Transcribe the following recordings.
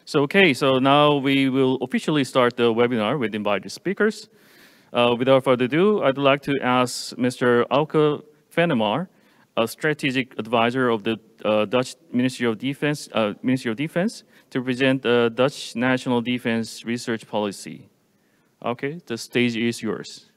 So now we will officially start the webinar with invited speakers. Without further ado, I'd like to ask Mr. Auke Venema, a strategic advisor of the Dutch Ministry of Defense, to present the Dutch National Defense Research Policy. Okay, the stage is yours.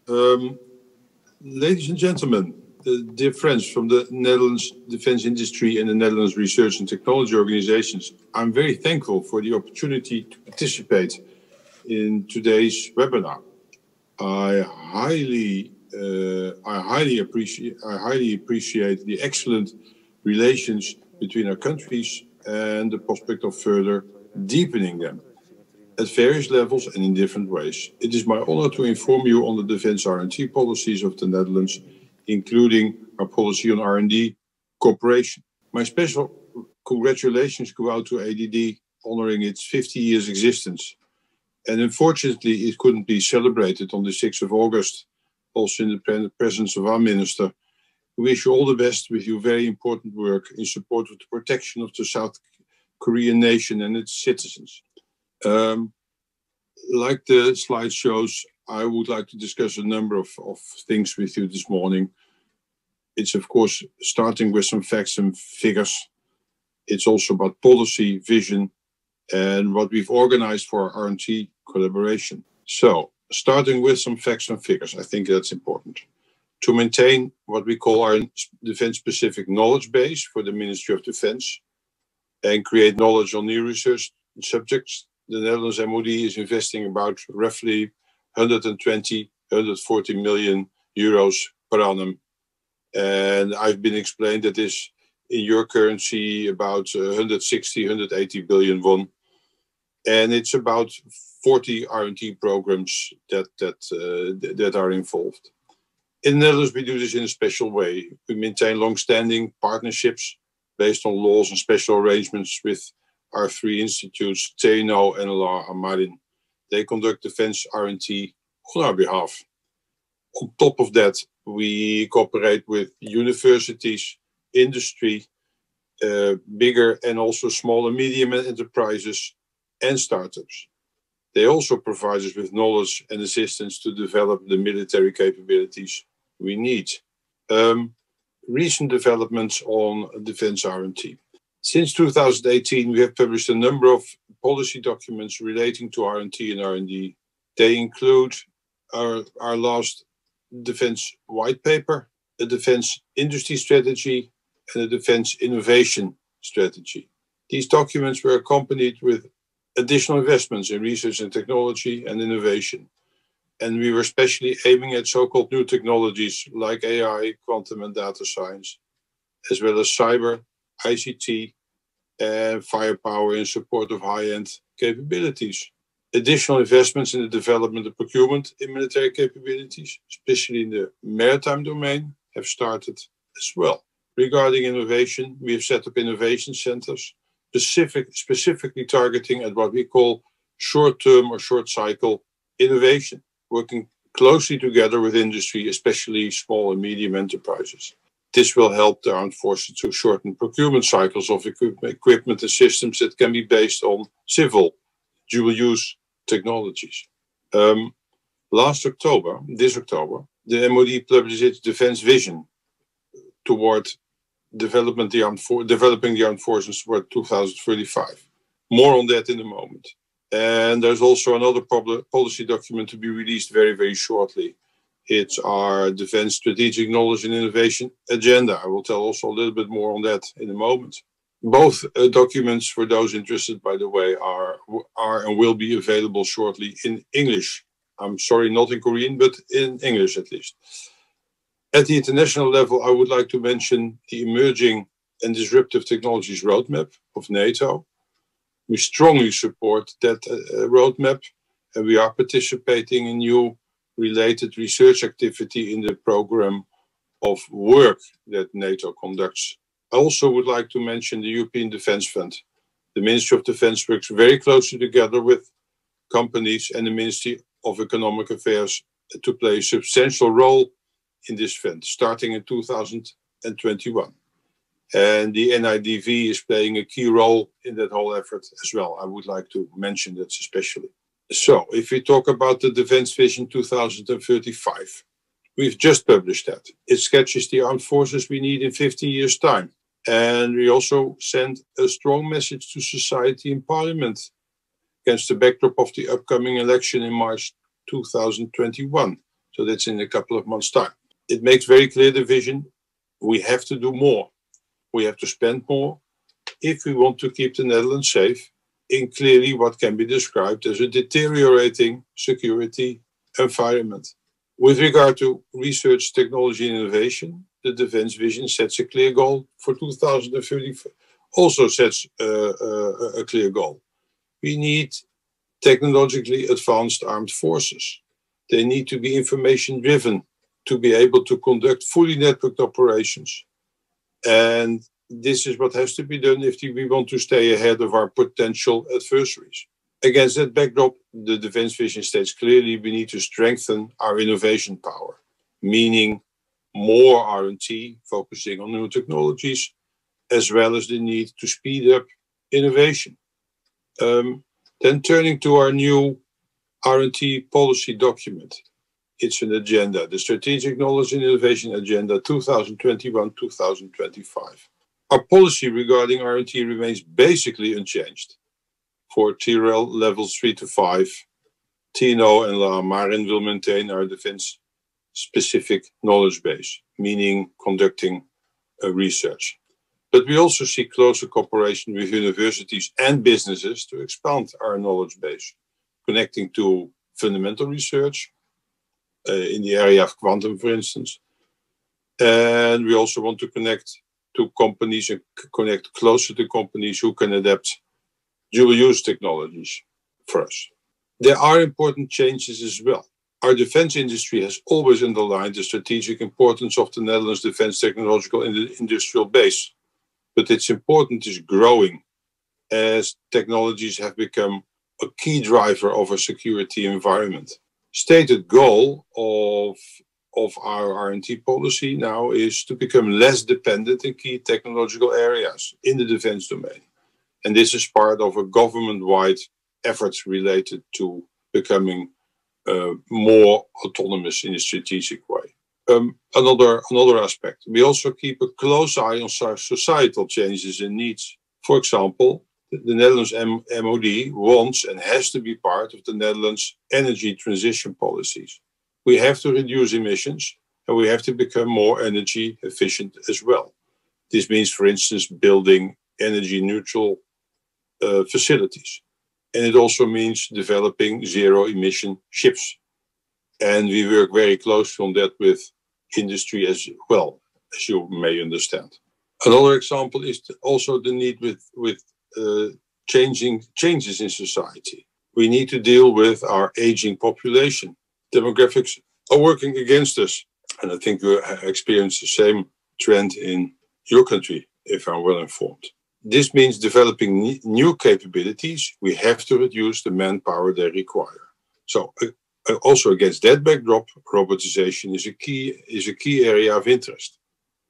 Ladies and gentlemen, dear friends from the Netherlands Defense Industry and the Netherlands Research and Technology Organizations, I'm very thankful for the opportunity to participate in today's webinar. I highly appreciate the excellent relations between our countries and the prospect of further deepening them at various levels and in different ways. It is my honor to inform you on the defense R&D policies of the Netherlands, including our policy on R&D cooperation. My special congratulations go out to ADD honoring its 50 years existence. And unfortunately, it couldn't be celebrated on the 6th of August, also in the presence of our minister. We wish you all the best with your very important work in support of the protection of the South Korean nation and its citizens. Like the slide shows, I would like to discuss a number of things with you this morning. It's, of course, starting with some facts and figures. It's also about policy, vision, and what we've organized for our R&D collaboration. So, starting with some facts and figures, I think that's important. To maintain what we call our defense-specific knowledge base for the Ministry of Defense and create knowledge on new research subjects, the Netherlands MOD is investing about roughly 140 million euros per annum. And I've been explained that is in your currency about 180 billion won. And it's about 40 R&D programs that are involved. In the Netherlands, we do this in a special way. We maintain long-standing partnerships based on laws and special arrangements with our three institutes, TNO, NLR, and Marin. They conduct defense R&D on our behalf. On top of that, we cooperate with universities, industry, bigger and also small and medium enterprises, and startups. They also provide us with knowledge and assistance to develop the military capabilities we need. Recent developments on defense R&D. Since 2018, we have published a number of policy documents relating to R&D and R&D. They include our last defense white paper, a defense industry strategy, and a defense innovation strategy. These documents were accompanied with additional investments in research and technology and innovation. And we were especially aiming at so-called new technologies like AI, quantum and data science, as well as cyber, ICT, and firepower in support of high-end capabilities. Additional investments in the development and procurement in military capabilities, especially in the maritime domain, have started as well. Regarding innovation, we have set up innovation centers, specifically targeting at what we call short-term or short-cycle innovation, working closely together with industry, especially small and medium enterprises. This will help the armed forces to shorten procurement cycles of equipment and systems that can be based on civil dual-use technologies. This October, the MOD published its defense vision toward developing the armed forces toward 2035. More on that in a moment. And there's also another policy document to be released very, very shortly. It's our Defense Strategic Knowledge and Innovation Agenda. I will tell also a little bit more on that in a moment. Both documents, for those interested, by the way, are and will be available shortly in English. I'm sorry, not in Korean, but in English at least. At the international level, I would like to mention the Emerging and Disruptive Technologies Roadmap of NATO. We strongly support that roadmap, and we are participating in new related research activity in the program of work that NATO conducts. I also would like to mention the European Defence Fund. The Ministry of Defence works very closely together with companies and the Ministry of Economic Affairs to play a substantial role in this fund, starting in 2021. And the NIDV is playing a key role in that whole effort as well. I would like to mention that especially. So if we talk about the Defense Vision 2035, we've just published that. It sketches the armed forces we need in 15 years' time. And we also send a strong message to society and Parliament against the backdrop of the upcoming election in March 2021. So that's in a couple of months' time. It makes very clear the vision. We have to do more. We have to spend more if we want to keep the Netherlands safe in clearly what can be described as a deteriorating security environment. With regard to research, technology, and innovation, the Defense Vision sets a clear goal for 2030. Also sets a clear goal. We need technologically advanced armed forces. They need to be information-driven to be able to conduct fully networked operations. And this is what has to be done if we want to stay ahead of our potential adversaries. Against that backdrop, the Defense Vision states clearly we need to strengthen our innovation power, meaning more R&D focusing on new technologies, as well as the need to speed up innovation. Then turning to our new R&D policy document. It's an agenda, the Strategic Knowledge and Innovation Agenda 2021-2025. Our policy regarding R&D remains basically unchanged. For TRL levels 3 to 5, TNO and La Marin will maintain our defense-specific knowledge base, meaning conducting research. But we also see closer cooperation with universities and businesses to expand our knowledge base, connecting to fundamental research in the area of quantum, for instance. And we also want to connect to companies and connect closer to companies who can adapt dual-use technologies for us. There are important changes as well. Our defense industry has always underlined the strategic importance of the Netherlands defense technological and industrial base. But its importance is growing as technologies have become a key driver of our security environment. Stated goal of our R&D policy now is to become less dependent in key technological areas in the defense domain. And this is part of a government-wide effort related to becoming more autonomous in a strategic way. Another aspect, we also keep a close eye on societal changes and needs. For example, the Netherlands MOD wants and has to be part of the Netherlands energy transition policies. We have to reduce emissions and we have to become more energy efficient as well. This means, for instance, building energy neutral facilities. And it also means developing zero emission ships. And we work very closely on that with industry as well, as you may understand. Another example is also the need with changes in society. We need to deal with our aging population. Demographics are working against us. And I think you experience the same trend in your country, if I'm well informed. This means developing new capabilities. We have to reduce the manpower they require. So also against that backdrop, robotization is a key area of interest.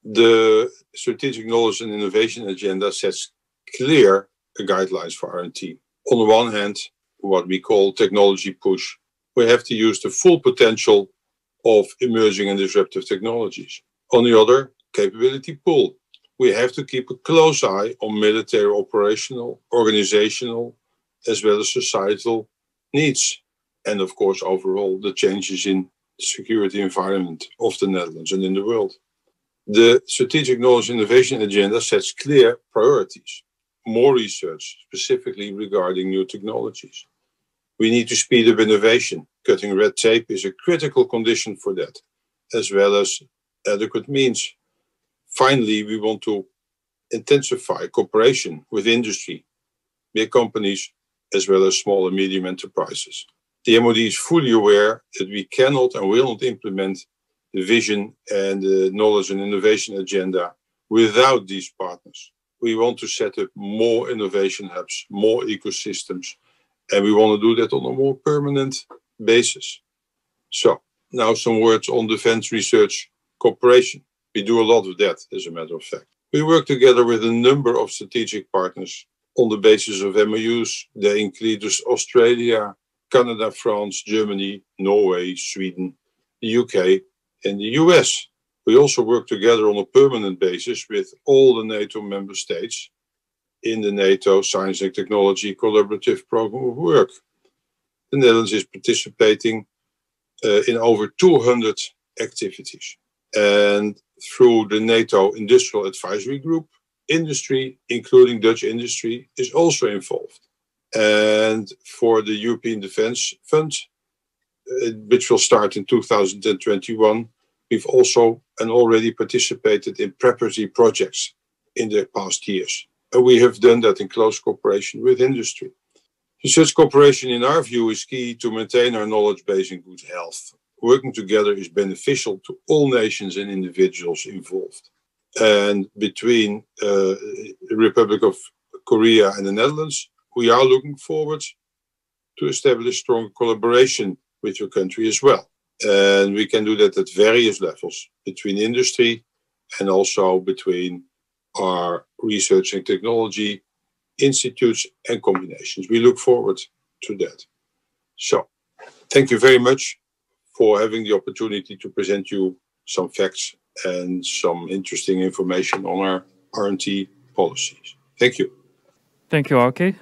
The Strategic Knowledge and Innovation Agenda sets clear guidelines for R&D. On the one hand, what we call technology push. We have to use the full potential of emerging and disruptive technologies. On the other, capability pull. We have to keep a close eye on military operational, organizational, as well as societal needs. And of course, overall, the changes in the security environment of the Netherlands and in the world. The Strategic Knowledge Innovation Agenda sets clear priorities. More research, specifically regarding new technologies. We need to speed up innovation. Cutting red tape is a critical condition for that, as well as adequate means. Finally, we want to intensify cooperation with industry, big companies, as well as small and medium enterprises. The MOD is fully aware that we cannot and will not implement the vision and the knowledge and innovation agenda without these partners. We want to set up more innovation hubs, more ecosystems, and we want to do that on a more permanent basis. So, now some words on defense research cooperation. We do a lot of that, as a matter of fact. We work together with a number of strategic partners on the basis of MOUs. They include Australia, Canada, France, Germany, Norway, Sweden, the UK, and the US. We also work together on a permanent basis with all the NATO member states in the NATO Science and Technology Collaborative Program of Work. The Netherlands is participating in over 200 activities. And through the NATO Industrial Advisory Group, industry, including Dutch industry, is also involved. And for the European Defence Fund, which will start in 2021, we've also and already participated in preparatory projects in the past years. And we have done that in close cooperation with industry. Such cooperation, in our view, is key to maintain our knowledge base in good health. Working together is beneficial to all nations and individuals involved. And between the Republic of Korea and the Netherlands, we are looking forward to establish strong collaboration with your country as well. And we can do that at various levels, between industry and also between our research and technology institutes and combinations. We look forward to that. So, thank you very much for having the opportunity to present you some facts and some interesting information on our R&D policies. Thank you. Thank you, Auke.